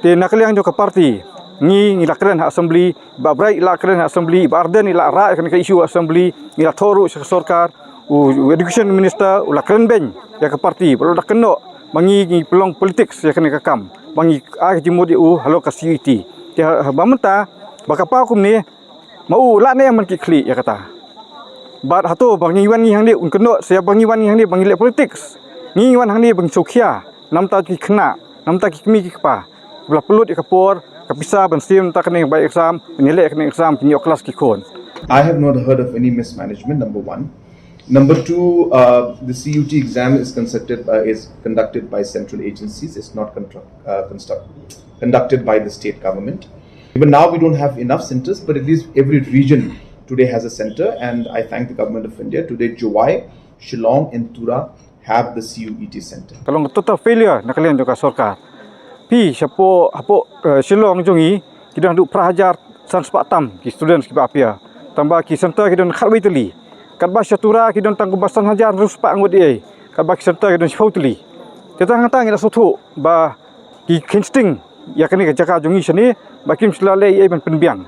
te nakaliang jo ka parti ngi lakren assembly ba brai lakren assembly ba arden ila ra kan ka isu assembly ila thoru sa sorkar u education minister u lakren ben ya ka parti perlu dak keno bangi pelong politik ya kan ka kam bangi a jimodi u halo ka CUET te bamenta bakapa kum ni mau la ne man ki kli ya kata bat hato bangi wan ngi hang ni un keno saya bangi wan ngi hang ni bangi le politik ngi wan hang ni bang shimkhia namta ki khynnah namta ki mi ki pa bla pelut ikapor kapisa bensim tak kena baik exam penilai kena exam punya kelas kikon. I have not heard of any mismanagement, number one. Number two, the CUET exam is conducted by central agencies. It's not conducted by the state government. Even now we don't have enough centers, but at least every region today has a center, and I thank the government of India. Today Juwai, Shillong and Tura have the CUET center. Kalau total failure nak kalian juga sorkar. Pi siapa shillong jongi kita duk prahajar san sepatam ki students ki bapia tambah ki center kita kharbai teli kat ba syatura kita tang basan hajar rus pa angot ai kat ba ki center kita shau teli kita ngata ngi sotu ba ki kinsting ya kani ka jaka jongi sini ba kim slale ai ban penbiang